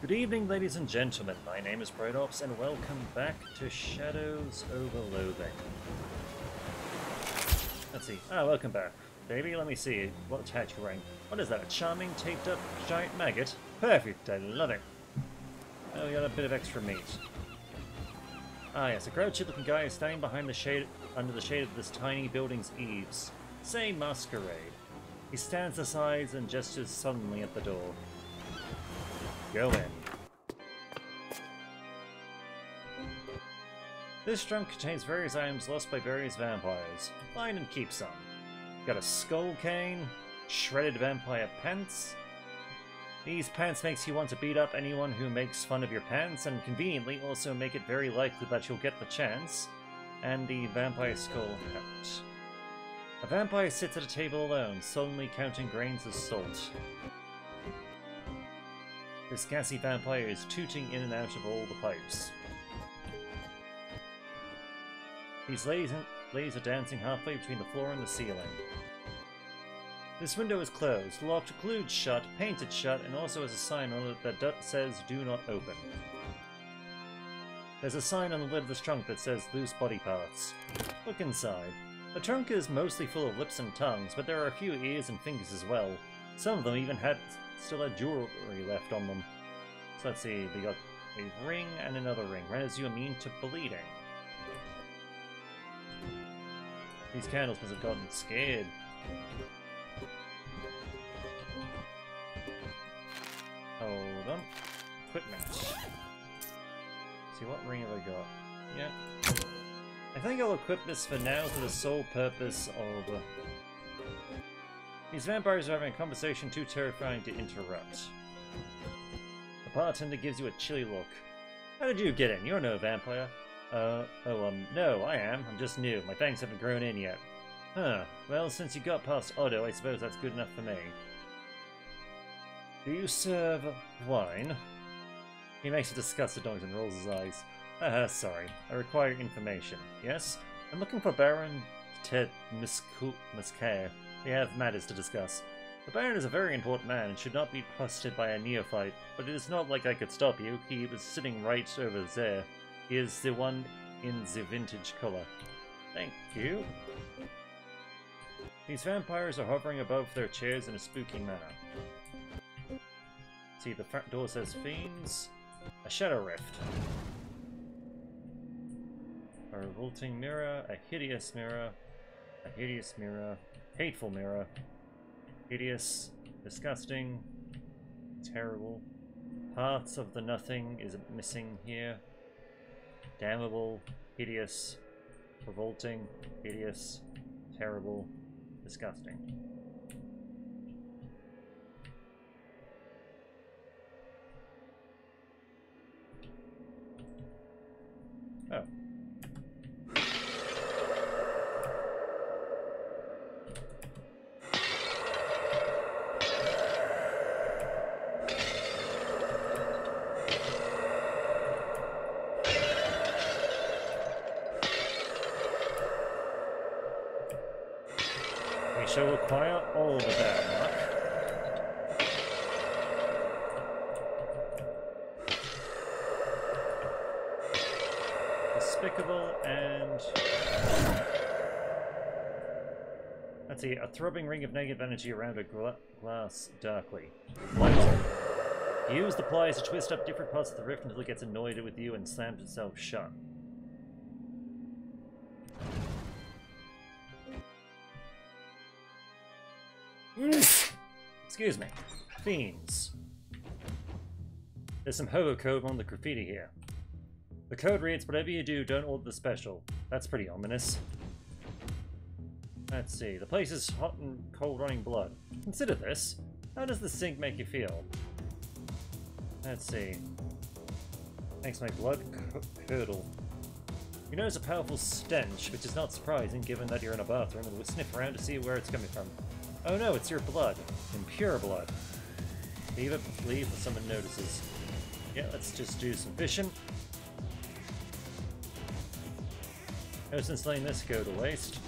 Good evening, ladies and gentlemen. My name is Brightops, and welcome back to Shadows over Loathing. Let's see. Welcome back. Baby, let me see. What attach you're wearing? What is that? A charming, taped up giant maggot? Perfect, I love it. Oh, we got a bit of extra meat. Yes, a grouchy looking guy is standing behind the shade, under the shade of this tiny building's eaves. Say masquerade. He stands aside and gestures suddenly at the door. Go in. This trunk contains various items lost by various vampires. Find and keep some. Got a skull cane, shredded vampire pants. These pants makes you want to beat up anyone who makes fun of your pants, and conveniently also make it very likely that you'll get the chance. And the vampire skull hat. A vampire sits at a table alone, sullenly counting grains of salt. This gassy vampire is tooting in and out of all the pipes. These lays are dancing halfway between the floor and the ceiling. This window is closed, locked, glued shut, painted shut, and also has a sign on it that says "Do not open." There's a sign on the lid of this trunk that says "Loose body parts." Look inside. The trunk is mostly full of lips and tongues, but there are a few ears and fingers as well. Some of them even still had jewelry left on them. So let's see, we got a ring and another ring. Renders you immune to bleeding. These candles must have gotten scared. Hold on. Equipment. Let's see, what ring have I got? Yeah. I think I'll equip this for now for the sole purpose of... These vampires are having a conversation too terrifying to interrupt. The bartender gives you a chilly look. How did you get in? You're no vampire. No, I am. I'm just new. My fangs haven't grown in yet. Huh. Well, since you got past Otto, I suppose that's good enough for me. Do you serve wine? He makes a disgusted noise and rolls his eyes. Sorry. I require information. Yes? I'm looking for Baron Ted Muscare. We have matters to discuss. The Baron is a very important man and should not be trusted by a neophyte, but it is not like I could stop you. He was sitting right over there. He is the one in the vintage color. Thank you. These vampires are hovering above their chairs in a spooky manner. See, the front door says fiends. A shadow rift. A revolting mirror, a hideous mirror, a hideous mirror, hateful mirror, hideous, disgusting, terrible. Parts of the nothing is missing here. Damnable, hideous, revolting, hideous, terrible, disgusting. Oh. We shall acquire all the bad luck. Despicable and... Let's see, a throbbing ring of negative energy around a glass darkly. Lights. Use the pliers to twist up different parts of the rift until it gets annoyed with you and slams itself shut. Excuse me. Fiends. There's some hobo code on the graffiti here. The code reads, whatever you do, don't order the special. That's pretty ominous. Let's see. The place is hot and cold running blood. Consider this. How does the sink make you feel? Let's see. Makes my blood curdle. You notice a powerful stench, which is not surprising given that you're in a bathroom and would sniff around to see where it's coming from. Oh no, it's your blood. Impure blood. Leave if someone notices. Yeah, let's just do some fishing. No sense letting this go to waste.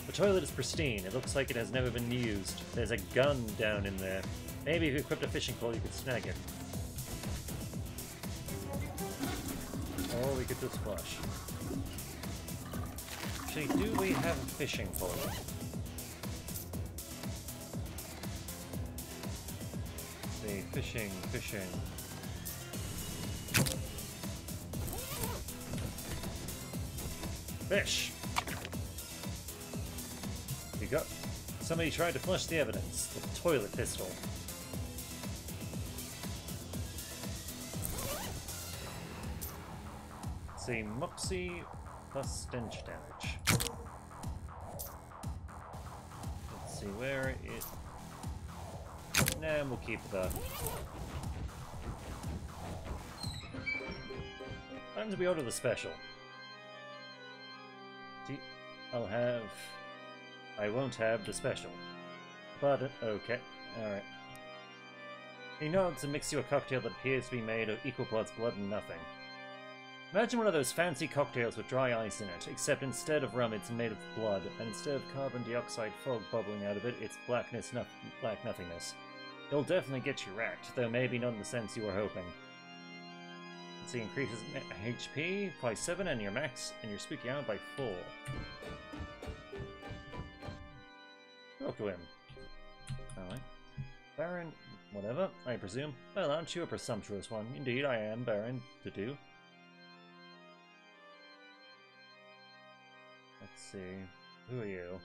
The toilet is pristine. It looks like it has never been used. There's a gun down in there. Maybe if you equipped a fishing pole, you could snag it. Or we could just flush. Actually, do we have a fishing pole? Let's see, fishing. Fish! You got... Somebody tried to flush the evidence with a toilet pistol. Let's see, Moxie plus stench damage. Let's see where it... Nah, we'll keep that. Time to be out of the special. I won't have the special. But, okay, alright. He nods and mix you a cocktail that appears to be made of equal parts blood and nothing. Imagine one of those fancy cocktails with dry ice in it, except instead of rum it's made of blood, and instead of carbon dioxide fog bubbling out of it, it's black nothingness. It'll definitely get you racked, though maybe not in the sense you were hoping. Let's see, increases HP by 7 and your max, and your spooky armor by 4. Talk to him. Alright. Baron, whatever, I presume. Well, aren't you a presumptuous one? Indeed, I am, Baron, to do. Let's see. Who are you?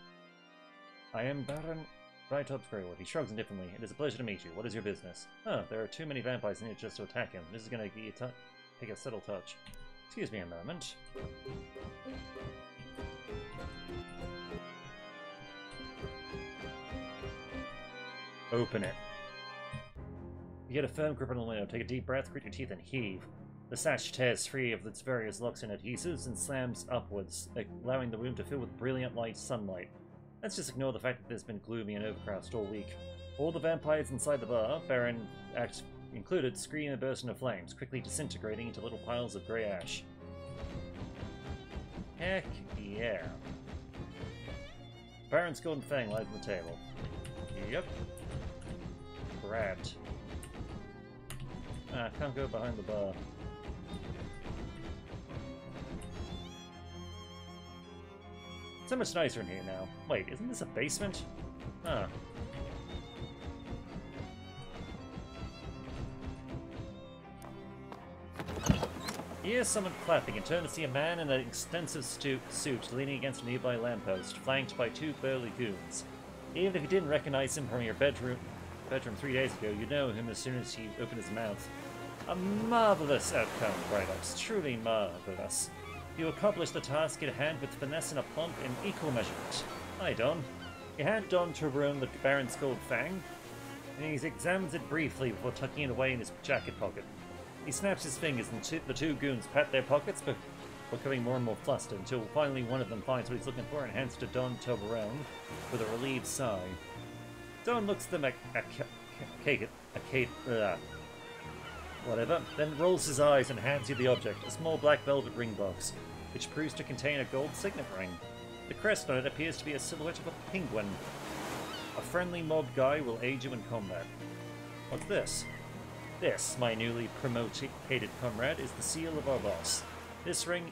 I am Baron Brightop's Greywood. He shrugs indifferently. It is a pleasure to meet you. What is your business? Oh, there are too many vampires in here just to attack him. This is gonna be take a subtle touch. Excuse me a moment. Open it. You get a firm grip on the window, take a deep breath, grit your teeth, and heave. The sash tears free of its various locks and adhesives and slams upwards, allowing the room to fill with brilliant light sunlight. Let's just ignore the fact that it's been gloomy and overcast all week. All the vampires inside the bar, Baron Act included, scream and burst into flames, quickly disintegrating into little piles of grey ash. Heck yeah. Baron's golden fang lies on the table. Yep. Grabbed. Ah, can't go behind the bar. So much nicer in here now. Wait, isn't this a basement? Huh. You hear someone clapping and turn to see a man in an extensive suit leaning against a nearby lamppost, flanked by 2 burly goons. Even if you didn't recognize him from your bedroom 3 days ago, you'd know him as soon as he opened his mouth. A marvelous outcome, Brightops. Truly marvelous. You accomplished the task at hand with finesse and aplomb in equal measurement. Hi, Don. You hand Don Toblerone the Baron's gold fang, and he examines it briefly before tucking it away in his jacket pocket. He snaps his fingers, and the 2 goons pat their pockets, but becoming more and more flustered, until finally one of them finds what he's looking for and hands to Don Toblerone with a relieved sigh. Don looks at them whatever, then rolls his eyes and hands you the object, a small black velvet ring box, which proves to contain a gold signet ring. The crest on it appears to be a silhouette of a penguin. A friendly mob guy will aid you in combat. What's this? This, my newly promoted comrade, is the seal of our boss. This ring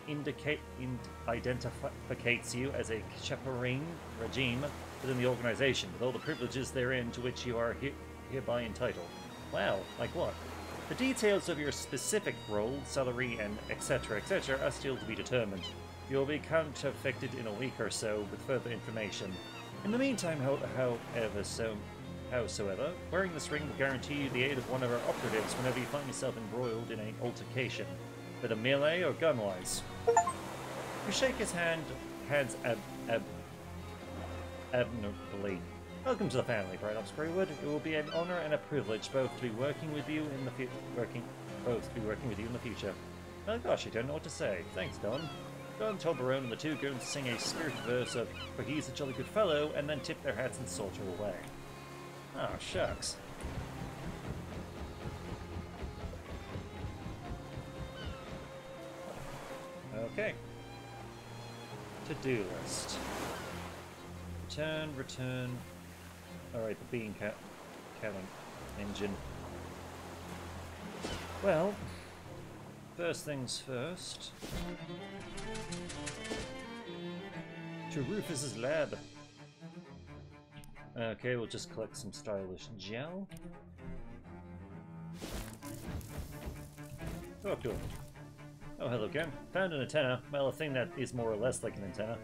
identifies you as a chaperone regime within the organization, with all the privileges therein to which you are hereby entitled. Wow, like what? The details of your specific role, salary, and etc. are still to be determined. You'll be contacted in a week or so with further information. In the meantime, howsoever, wearing this ring will guarantee you the aid of one of our operatives whenever you find yourself embroiled in an altercation, whether melee or gun-wise. You shake his hands admirably. Welcome to the family, Brightops Greywood. It will be an honor and a privilege both to be working with you in the future. Oh gosh, I don't know what to say. Thanks, Don. Don Toblerone and the 2 goons sing a spirited verse of "For he's a jolly good fellow," and then tip their hats and saunter away. Oh, shucks. Okay. To-do list. Return. Alright, the bean cabin. engine. Well, first things first. To Rufus's lab. Okay, we'll just collect some stylish gel. Oh, cool. Oh, hello, Cam. Found an antenna. Well, a thing that is more or less like an antenna.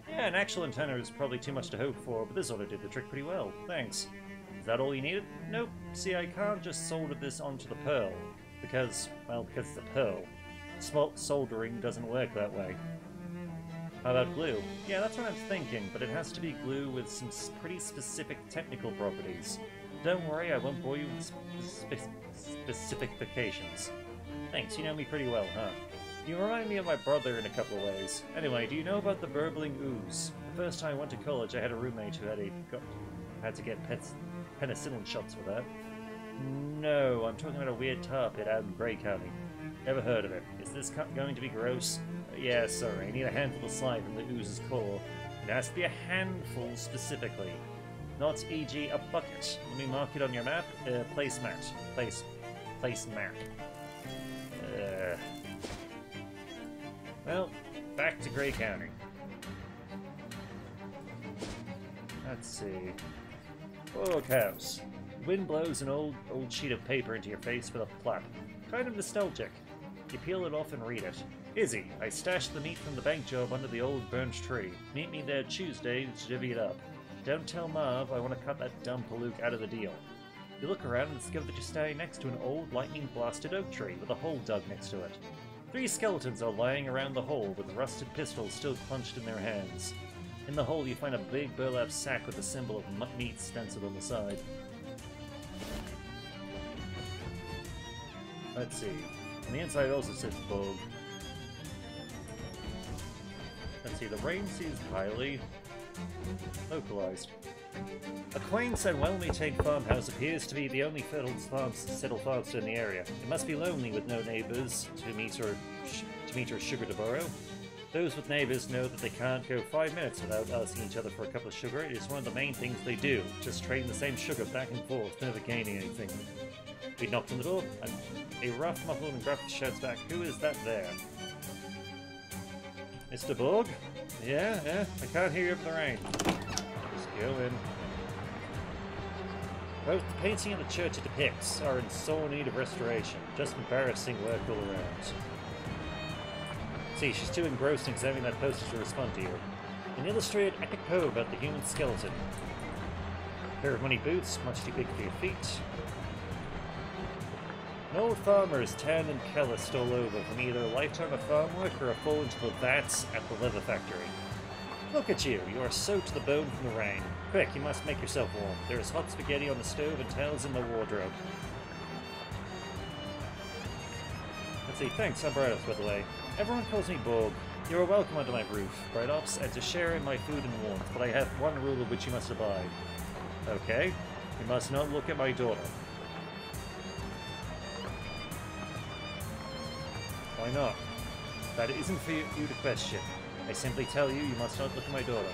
Yeah, an actual antenna is probably too much to hope for, but this ought to do the trick pretty well. Thanks. Is that all you needed? Nope. See, I can't just solder this onto the pearl. Because it's a pearl. Soldering doesn't work that way. How about glue? Yeah, that's what I'm thinking, but it has to be glue with some pretty specific technical properties. Don't worry, I won't bore you with specifications. Thanks, you know me pretty well, huh? You remind me of my brother in a couple of ways. Anyway, do you know about the burbling ooze? The first time I went to college, I had a roommate who had to get penicillin shots for that. No, I'm talking about a weird tar pit out in Grey County. Never heard of it. Is this going to be gross? Yeah, sorry. I need a handful of slime from the ooze's core. It has to be a handful specifically. Not e.g. a bucket. Let me mark it on your map. Place mat. Place map. Well, back to Grey County. Let's see. Oh, cows. The wind blows an old sheet of paper into your face with a plap. Kind of nostalgic. You peel it off and read it. Izzy, I stashed the meat from the bank job under the old burnt tree. Meet me there Tuesday to divvy it up. Don't tell Marv I want to cut that dumb Palook out of the deal. You look around and discover that you're standing next to an old lightning-blasted oak tree with a hole dug next to it. 3 skeletons are lying around the hole with rusted pistols still clenched in their hands. In the hole you find a big burlap sack with a symbol of meat stenciled on the side. Let's see. On the inside also says Vogue. Let's see, the rain seems highly localized. A quaint and well-maintained farmhouse appears to be the only settled farmstead in the area. It must be lonely with no neighbours to meet or sugar to borrow. Those with neighbours know that they can't go 5 minutes without asking each other for a cup of sugar. It is one of the main things they do, just trading the same sugar back and forth, never gaining anything. We knocked on the door, and a rough, muffled and gruff shouts back, "Who is that there?" Mr. Borg? Yeah, I can't hear you over the rain. Just go in. Both the painting and the church it depicts are in sore need of restoration. Just embarrassing work all around. See, she's too engrossed in examining that poster to respond to you. An illustrated epic poem about the human skeleton. A pair of money boots, much too big for your feet. An old farmer is tanned and calloused all over from either a lifetime of farm work or a fall into the vats at the leather factory. Look at you, you are soaked to the bone from the rain. Quick, you must make yourself warm. There is hot spaghetti on the stove and towels in the wardrobe. Let's see, thanks, I'm Brightops, by the way. Everyone calls me Borg. You are welcome under my roof, Brightops, and to share in my food and warmth, but I have one rule of which you must abide. Okay, you must not look at my daughter. Why not? That isn't for you to question. I simply tell you, you must not look at my daughter.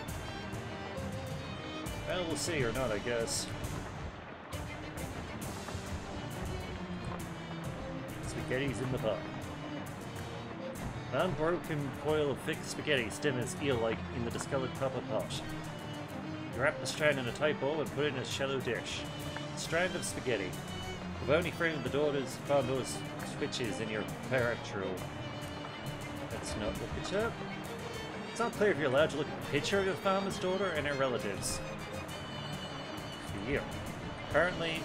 Well, we'll see or not, I guess. Spaghetti's in the pot. An unbroken coil of thick spaghetti stimmers eel-like in the discoloured copper pot. You wrap the strand in a tight bowl and put it in a shallow dish. A strand of spaghetti. The bony frame of the farm door's switches in your peripheral. Let's not look it up. It's not clear if you're allowed to look at the picture of your farmer's daughter and her relatives. For you. Currently,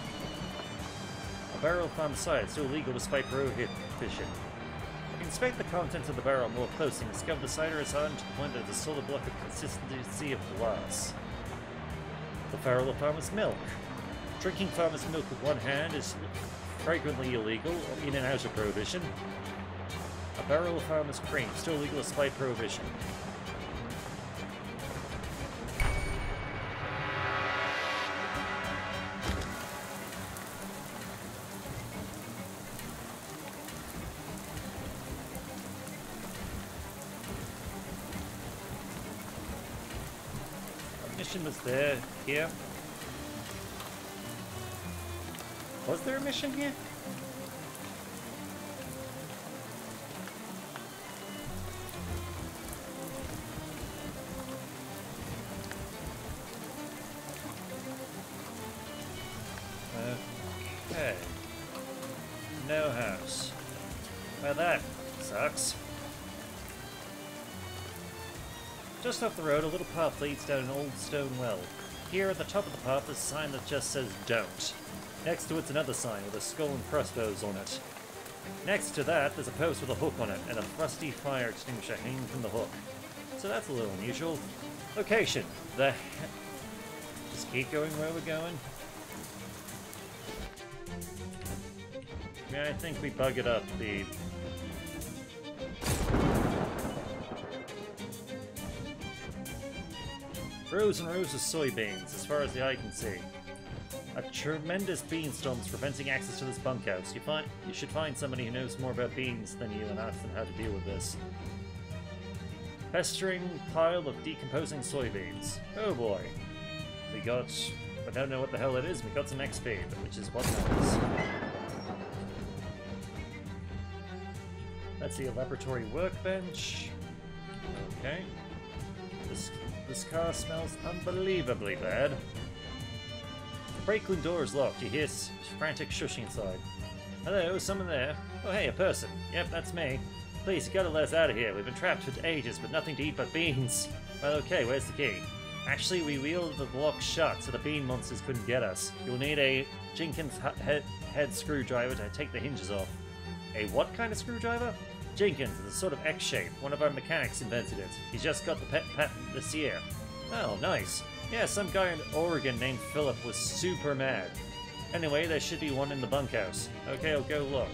a barrel found the side, still legal despite prohibition. Inspect the contents of the barrel more closely and discover the cider is hardened to the point that it's a solid block of consistency of glass. The barrel of farmer's milk. Drinking farmer's milk with one hand is fragrantly illegal, in and out of prohibition. A barrel of farmer's cream, still legal despite prohibition. Mission was there, here. Was there a mission here? Okay. No house. Well, that sucks. Just off the road, a little path leads down an old stone well. Here at the top of the path is a sign that just says "Don't." Next to it's another sign with a skull and crossbows on it. Next to that, there's a post with a hook on it and a rusty fire extinguisher hanging from the hook. So that's a little unusual. Location. Just keep going where we're going. Yeah, I think we buggered up the... Rows and rows of soybeans, as far as the eye can see. A tremendous beanstorm's preventing access to this bunkhouse. You should find somebody who knows more about beans than you and ask them how to deal with this. Festering pile of decomposing soybeans. Oh boy. I don't know what the hell it is, we got some XP, which is what matters. Let's see, a laboratory workbench. Okay. This car smells unbelievably bad. The brake-room door is locked. You hear frantic shushing inside. Hello, someone there? Oh hey, a person. Yep, that's me. Please, you gotta let us out of here. We've been trapped for ages with nothing to eat but beans. Well, okay, where's the key? Actually, we wheeled the lock shut so the bean monsters couldn't get us. You'll need a Jenkins head screwdriver to take the hinges off. A what kind of screwdriver? Jenkins is a sort of X-shape. One of our mechanics invented it. He's just got the patent this year. Oh, nice. Yeah, some guy in Oregon named Philip was super mad. Anyway, there should be one in the bunkhouse. Okay, I'll go look.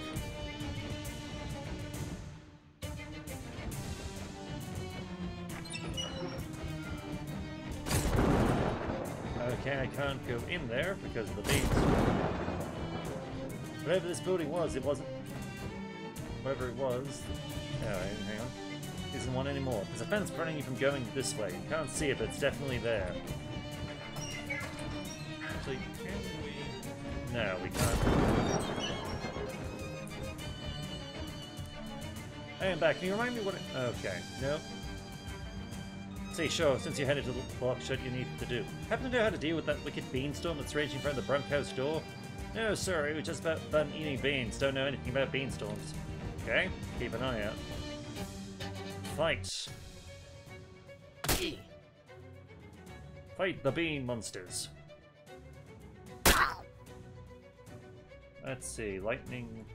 Okay, I can't go in there because of the beans. Whatever this building was, it wasn't... Whatever it was... Oh, hang on. Isn't one anymore. There's a fence preventing you from going this way. You can't see it, but it's definitely there. Actually, can we... No, we can't. I am back. Can you remind me what it... Okay, nope. Say, sure, since you're headed to the lock shut, you need to do. Happen to know how to deal with that wicked beanstorm that's raging in front of the bunkhouse door? No, sorry, we're just about done eating beans. Don't know anything about beanstorms. Okay, keep an eye out. Fight. Fight the bean monsters. Let's see, lightning...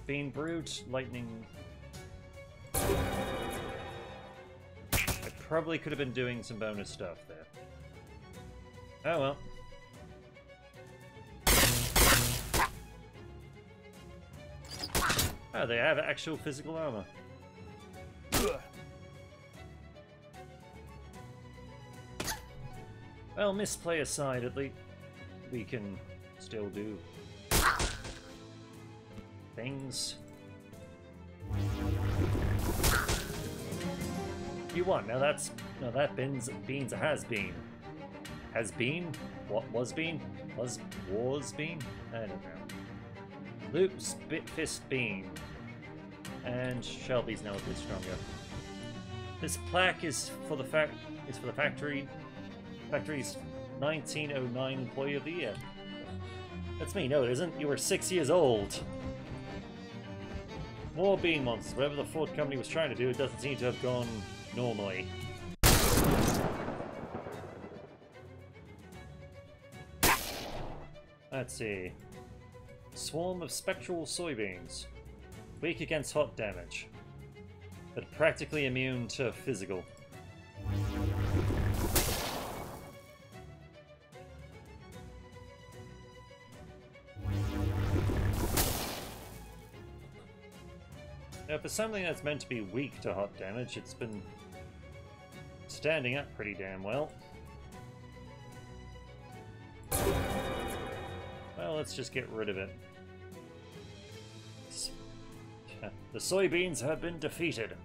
Bean brute, lightning... I probably could have been doing some bonus stuff there. Oh well. Oh, they have actual physical armor. Well, misplay aside, at least we can still do things. You won. Now that's that beans a has been. Has been? What was been? Was been? I don't know. Loop Spit Fist Bean. And Shelby's now a bit stronger. This plaque is for the factory's 1909 Employee of the Year. That's me. No, it isn't. You were 6 years old. More bean monsters. Whatever the Ford company was trying to do, it doesn't seem to have gone normally. Let's see. Swarm of spectral soybeans. Weak against hot damage, but practically immune to physical. Now, for something that's meant to be weak to hot damage, it's been standing up pretty damn well. Well, let's just get rid of it. The soybeans have been defeated.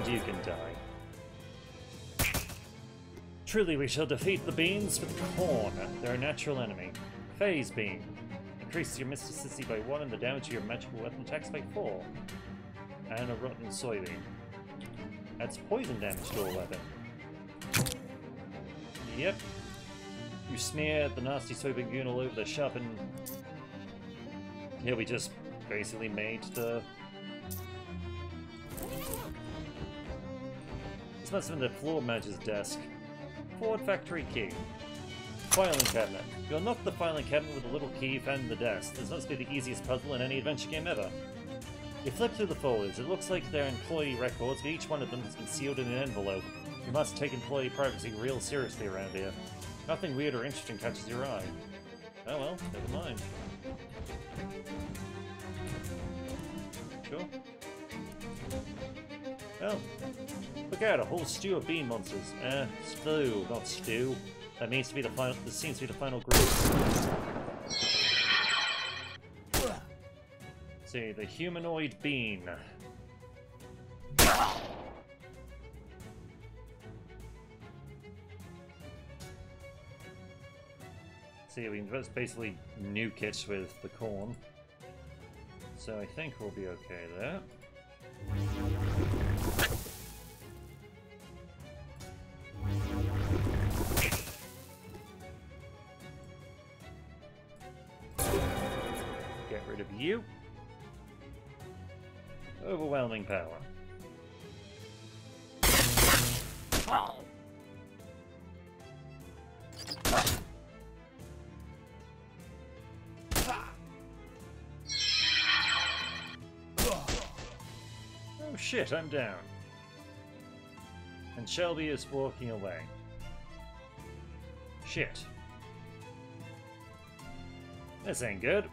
you can die. Truly, we shall defeat the beans with corn. They're a natural enemy. Phase bean. Increases your mysticity by 1 and the damage of your magical weapon attacks by 4. And a rotten soybean. Adds poison damage to a weapon. Yep. You smear the nasty soybean goon all over the shop and... Here we just basically made the... This must have been the floor manager's desk. Forward factory key. Filing cabinet. You unlock the filing cabinet with a little key found in the desk. This must be the easiest puzzle in any adventure game ever. You flip through the folders. It looks like they're employee records, but each one of them has been sealed in an envelope. You must take employee privacy real seriously around here. Nothing weird or interesting catches your eye. Oh well, never mind. Sure. Oh. Look out, a whole stew of bean monsters. Stew, not stew. That means to be the final. This seems to be the final group. See, the humanoid bean. See, we can just basically nuke it with the corn. So I think we'll be okay there. Get rid of you. Overwhelming power. Oh shit, I'm down. And Shelby is walking away. Shit. This ain't good.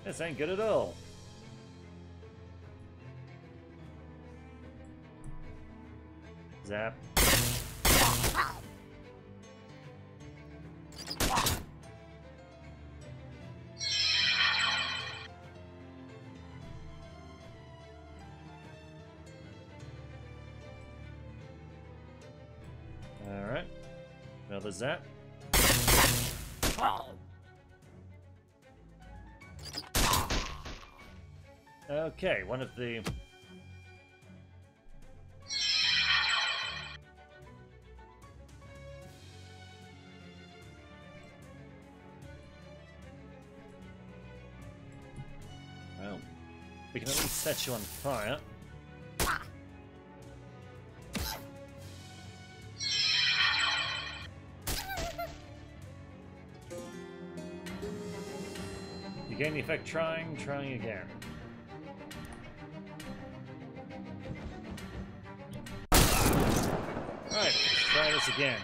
This ain't good at all. Zap. Alright. Another zap. Okay, one of the... Well, we can at least set you on fire. You gain the effect trying again. Alright, let's try this again.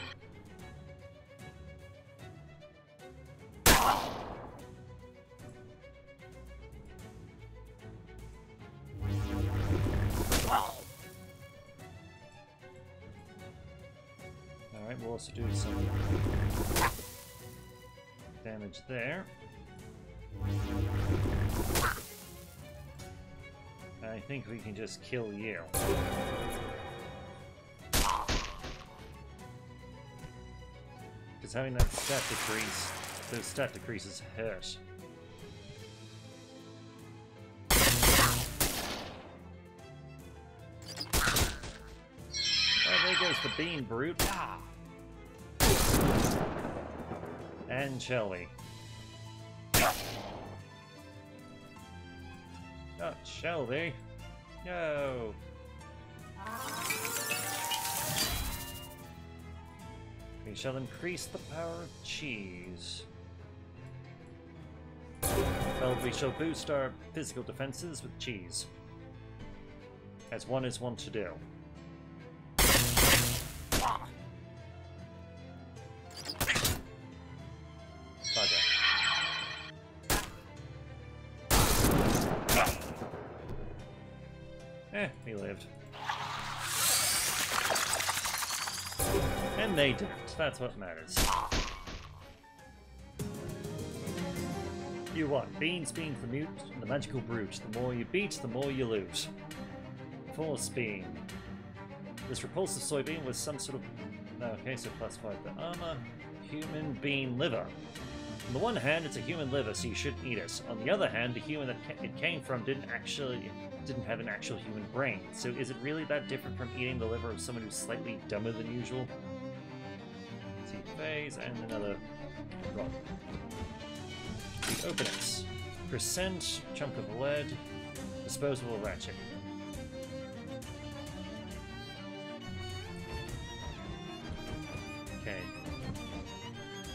Alright, we'll also do some damage there. I think we can just kill you. Because having that stat decrease, those stat decreases hurt. Oh, there goes the bean brute. And Shelby. Not Shelby. No. We shall increase the power of cheese. Well, we shall boost our physical defenses with cheese. As one is wont to do. Bugger. He lived. And they didn't. That's what matters. You won. Beans being the mute and the magical brute. The more you beat, the more you lose. Force being. This repulsive soybean was some sort of... Okay, so classified the armor. Human bean liver. On the one hand, it's a human liver, so you shouldn't eat it. On the other hand, the human that it came from didn't have an actual human brain. So is it really that different from eating the liver of someone who's slightly dumber than usual? See phase and another drop. We open it. Percent chunk of lead. Disposable ratchet. Okay.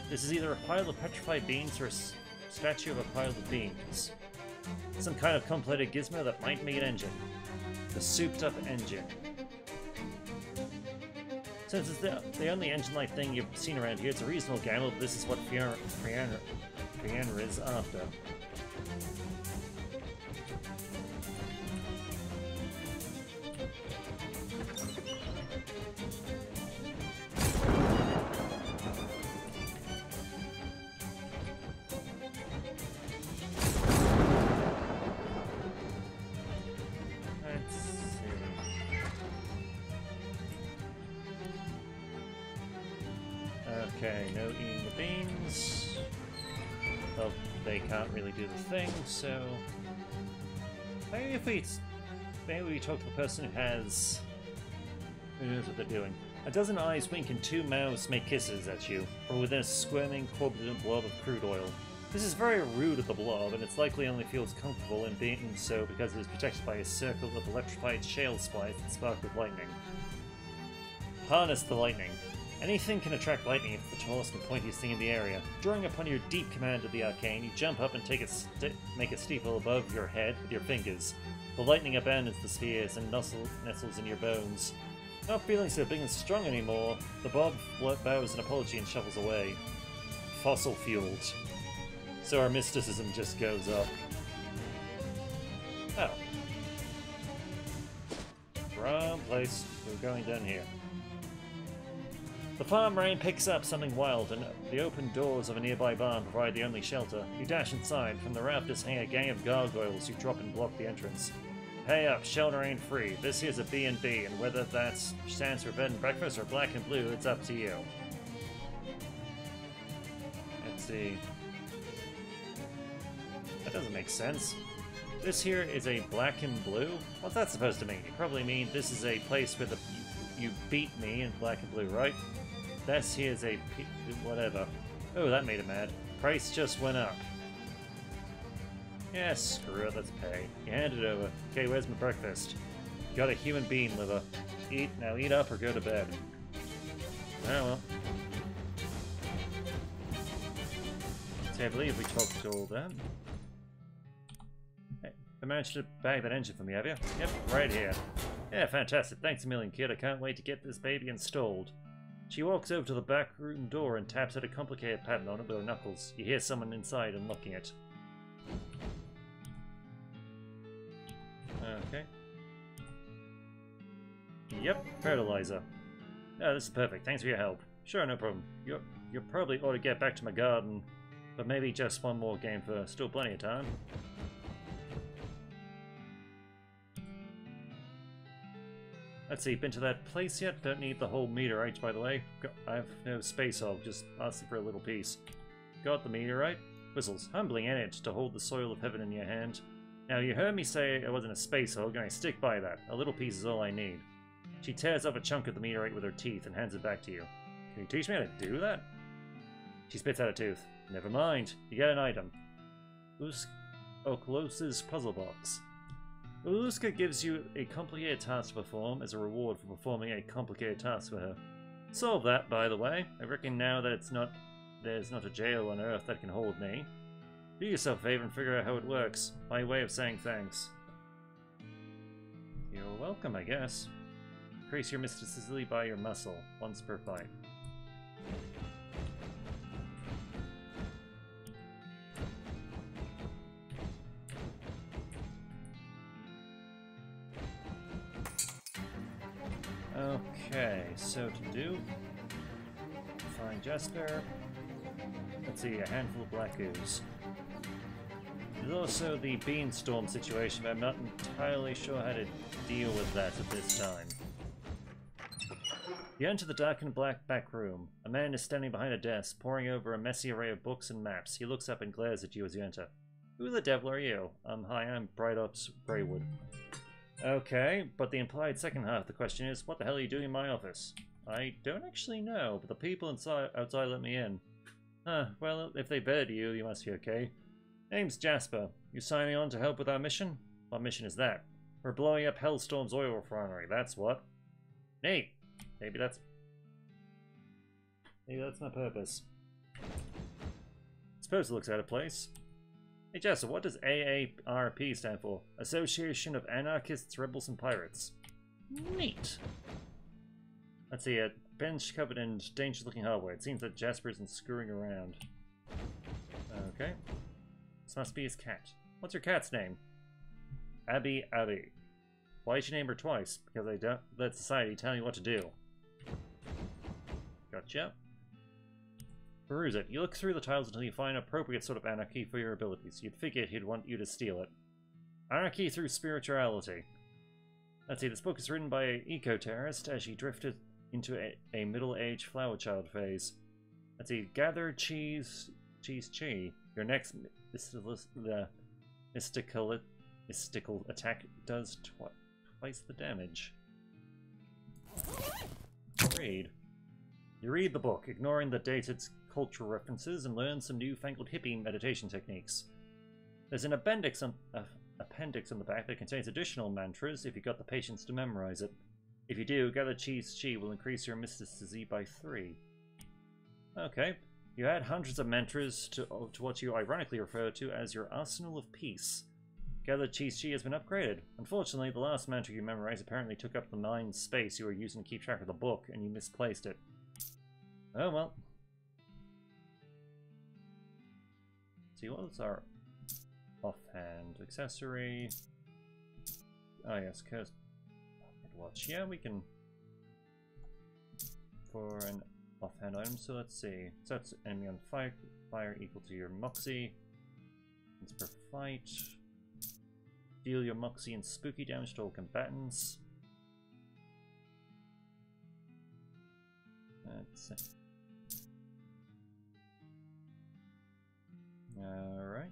This is either a pile of petrified beans or a statue of a pile of beans. Some kind of completed gizmo that might make an engine. The souped-up engine. Since it's the only engine-like thing you've seen around here, it's a reasonable gamble, but this is what Fianna is after. Okay, no eating the beans. Well, they can't really do the thing, so... Maybe we talk to the person who has... Who knows what they're doing. A dozen eyes wink and 2 mouths make kisses at you, from within a squirming, corpulent blob of crude oil. This is very rude of the blob, and it's likely only feels comfortable in being so because it is protected by a circle of electrified shale splice that spark with lightning. Harness the lightning. Anything can attract lightning if it's the tallest and pointiest thing in the area. Drawing upon your deep command of the arcane, you jump up and make a steeple above your head with your fingers. The lightning abandons the spheres and nestles in your bones. Not feeling so big and strong anymore, the bob bows an apology and shovels away. Fossil fueled. So our mysticism just goes up. Oh. Wrong place. We're going down here. The farm rain picks up something wild, and the open doors of a nearby barn provide the only shelter. You dash inside. From the rafters hang a gang of gargoyles who drop and block the entrance. Pay up, shelter ain't free. This here's a B&B, and whether that stands for bed and breakfast or black and blue, it's up to you. Let's see. That doesn't make sense. This here is a black and blue? What's that supposed to mean? You probably mean this is a place where you beat me in black and blue, right? This here's a whatever. Oh, that made him mad. Price just went up. Yeah, screw it, let's pay. You hand it over. Okay, where's my breakfast? Got a human bean liver. Now eat up or go to bed. Oh well. See, I believe we talked to all that. Hey, I managed to bag that engine for me, have you? Yep, right here. Yeah, fantastic. Thanks a million, kid. I can't wait to get this baby installed. She walks over to the back room door and taps at a complicated pattern on it with her knuckles. You hear someone inside unlocking it. Okay. Yep, fertilizer. Oh, this is perfect. Thanks for your help. Sure, no problem. You probably ought to get back to my garden, but maybe just one more game first. Still plenty of time. Let's see, been to that place yet? Don't need the whole meteorite, by the way. I have no space hog, just asking for a little piece. Got the meteorite? Whistles, humbling in it to hold the soil of heaven in your hand. Now, you heard me say I wasn't a space hog, and I stick by that. A little piece is all I need. She tears up a chunk of the meteorite with her teeth and hands it back to you. Can you teach me how to do that? She spits out a tooth. Never mind. You get an item. Oklos's puzzle box. Uluska gives you a complicated task to perform as a reward for performing a complicated task for her. Solve that, by the way. I reckon now that there's not a jail on Earth that can hold me. Do yourself a favor and figure out how it works. My way of saying thanks. You're welcome, I guess. Increase your mysticity by your muscle, once per fight. Okay, so to do, find Jesper. Let's see, a handful of black ooze. There's also the beanstorm situation, but I'm not entirely sure how to deal with that at this time. You enter the dark and black back room. A man is standing behind a desk, poring over a messy array of books and maps. He looks up and glares at you as you enter. Who the devil are you? Hi, I'm Bright Ops Greywood. Okay, but the implied second half of the question is, what the hell are you doing in my office? I don't actually know, but the people outside let me in. Well, if they bedded you, you must be okay. Name's Jasper. You signing on to help with our mission? What mission is that? We're blowing up Hellstorm's oil refinery, that's what. Neat. Maybe that's my purpose. Suppose it looks out of place. Hey Jessa, what does AARP stand for? Association of Anarchists, Rebels, and Pirates. Neat. Let's see, a bench covered in dangerous-looking hardware. It seems that Jasper isn't screwing around. Okay. This must be his cat. What's your cat's name? Abby. Why did you name her twice? Because I don't let society tell you what to do. Gotcha. Peruse it. You look through the tiles until you find an appropriate sort of anarchy for your abilities. You'd figure he'd want you to steal it. Anarchy through spirituality. Let's see, this book is written by an eco-terrorist as she drifted into a middle-aged flower child phase. Let's see, gather cheese chi. Your next mystical attack does twice the damage. Read. You read the book, ignoring the dated cultural references, and learn some newfangled hippie meditation techniques. There's an appendix on the back that contains additional mantras if you've got the patience to memorize it. If you do, gather cheese chi will increase your mysticism by 3. Okay. You add hundreds of mantras to what you ironically refer to as your arsenal of peace. Gather cheese chi has been upgraded. Unfortunately, the last mantra you memorized apparently took up the mind space you were using to keep track of the book, and you misplaced it. Oh well. See, what was our offhand accessory? Oh yes, cursed watch. Yeah, we can for an offhand item. So let's see. Sets enemy on fire equal to your moxie. It's per fight. Deal your moxie and spooky damage to all combatants. Let's see. Alright.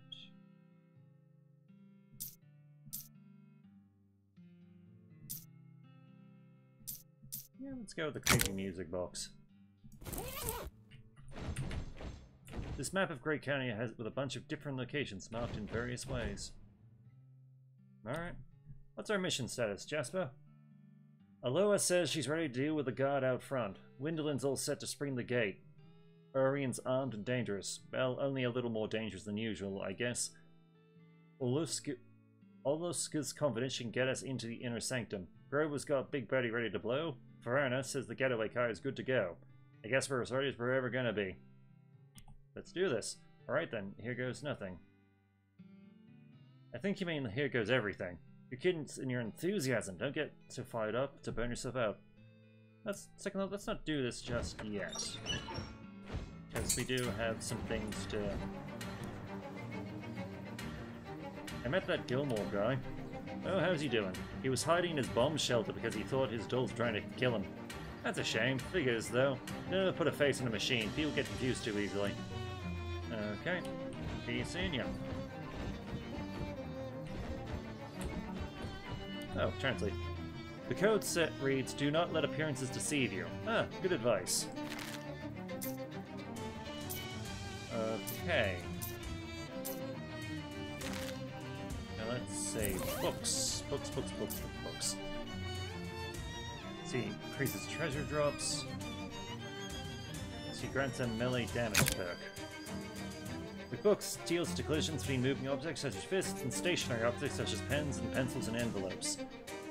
Yeah, let's go with the creepy music box. This map of Great County has with a bunch of different locations marked in various ways. Alright. What's our mission status, Jasper? Aloha says she's ready to deal with the guard out front. Windelin's all set to spring the gate. Urian's armed and dangerous. Well, only a little more dangerous than usual, I guess. Oluska's confidence she can get us into the inner sanctum. Grover's got Big Birdie ready to blow. Farana says the getaway car is good to go. I guess we're as ready as we're ever gonna be. Let's do this. Alright then, here goes nothing. I think you mean here goes everything. You're kidding in your enthusiasm. Don't get so fired up to burn yourself out. Let's not do this just yet. Because we do have some things to... I met that Gilmore guy. Oh, how's he doing? He was hiding in his bomb shelter because he thought his doll's trying to kill him. That's a shame. Figures, though. Never put a face in a machine. People get confused too easily. Okay. See you soon, yeah. Oh, translate. The code set reads, do not let appearances deceive you. Ah, good advice. Okay. Now let's say books. Books. Let's see, increases treasure drops. Let's see, grants a melee damage perk. With books, deals to collisions between moving objects such as fists and stationary objects such as pens and pencils and envelopes.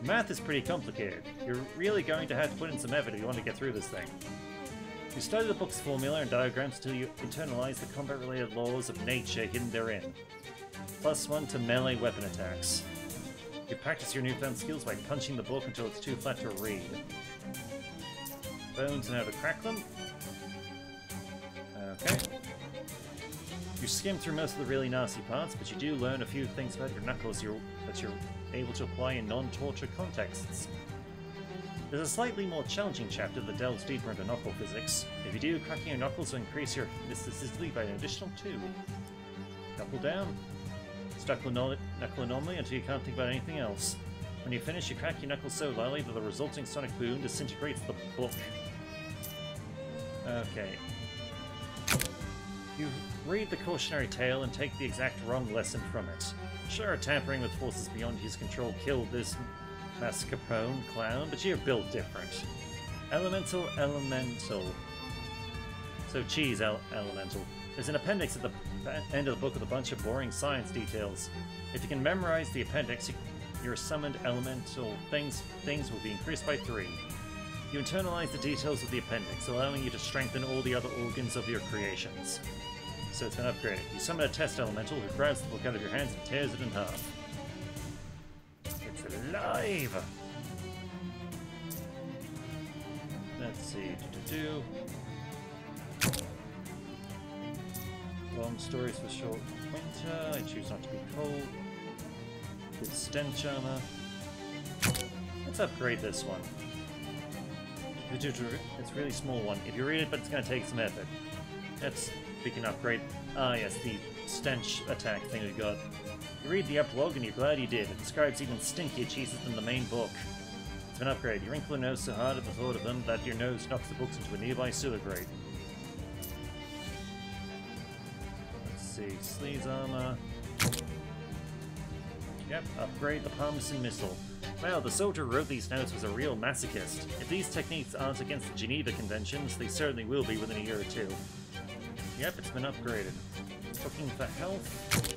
Math is pretty complicated. You're really going to have to put in some effort if you want to get through this thing. You study the book's formula and diagrams until you internalize the combat-related laws of nature hidden therein. +1 to melee weapon attacks. You practice your newfound skills by punching the book until it's too flat to read. Bones and how to crack them. Okay. You skim through most of the really nasty parts, but you do learn a few things about your knuckles that you're able to apply in non-torture contexts. There's a slightly more challenging chapter that delves deeper into knuckle physics. If you do, cracking your knuckles will increase your elasticity by an additional 2. Knuckle down. Stuck knuckle anomaly until you can't think about anything else. When you finish, you crack your knuckles so loudly that the resulting sonic boom disintegrates the book. Okay. You read the cautionary tale and take the exact wrong lesson from it. Sure, tampering with forces beyond his control killed this mascarpone clown, but you're built different. Elemental. So cheese elemental. There's an appendix at the end of the book with a bunch of boring science details. If you can memorize the appendix, your summoned elemental things will be increased by 3. You internalize the details of the appendix, allowing you to strengthen all the other organs of your creations. So it's been upgraded. You summon a test elemental who grabs the book out of your hands and tears it in half. It's alive! Let's see. Long stories for short winter. I choose not to be cold. Good stench armor. Let's upgrade this one. It's a really small one. If you read it, but it's going to take some effort. We can upgrade. Ah, yes, the stench attack thing we got. You read the epilogue and you're glad you did. It describes even stinkier cheeses than the main book. It's an upgrade. You wrinkle your nose so hard at the thought of them that your nose knocks the books into a nearby sewer grate. Let's see. Sleeves armor. Yep, upgrade the Parmesan missile. Wow, the soldier who wrote these notes was a real masochist. If these techniques aren't against the Geneva Conventions, they certainly will be within a year or 2. Yep, it's been upgraded. Looking for health.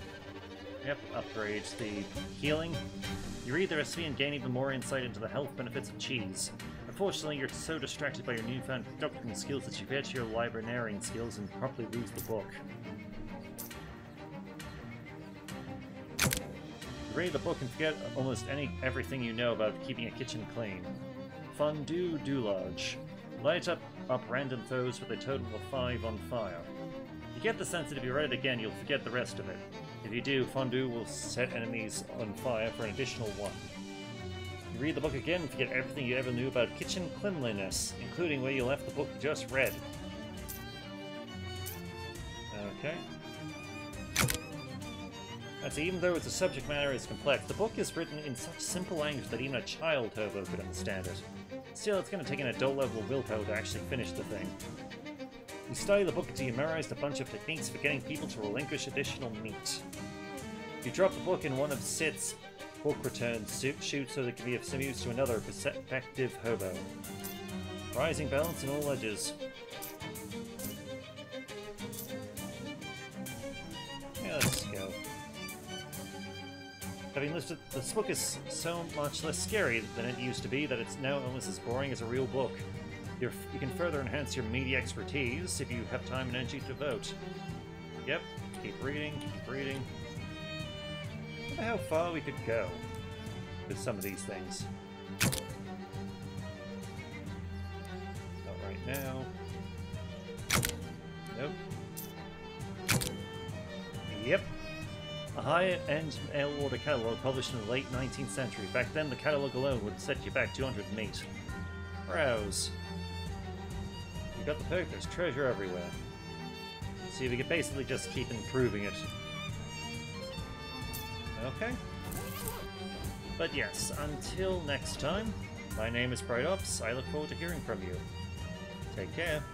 Yep, upgrades the healing. You read the recipe and gain even more insight into the health benefits of cheese. Unfortunately, you're so distracted by your newfound doctoring skills that you forget your librarian skills and promptly lose the book. You read the book and forget almost everything you know about keeping a kitchen clean. Fondue Doulage. Light up random foes with a total of 5 on fire. You get the sense that if you read it again, you'll forget the rest of it. If you do, Fondue will set enemies on fire for an additional 1. You read the book again and forget everything you ever knew about kitchen cleanliness, including where you left the book you just read. Okay. That's even though its subject matter is complex, the book is written in such simple language that even a child hobo could understand it. Still, it's going to take an adult level of willpower to actually finish the thing. You study the book until you memorized a bunch of techniques for getting people to relinquish additional meat. You drop the book in one of Sid's book return shoots so that it can be of some use to another prospective hobo. Rising balance in all edges. Yeah, let's go. Having listed, this book is so much less scary than it used to be that it's now almost as boring as a real book. You can further enhance your media expertise if you have time and energy to devote. Yep, keep reading, keep reading. I wonder how far we could go with some of these things. Not right now. Nope. Yep. A high-end mail-order catalogue published in the late 19th century. Back then, the catalogue alone would set you back 200 meat. Browse. You got the perk, there's treasure everywhere. See, we could basically just keep improving it. Okay. But yes, until next time, my name is Bright Ops. I look forward to hearing from you. Take care.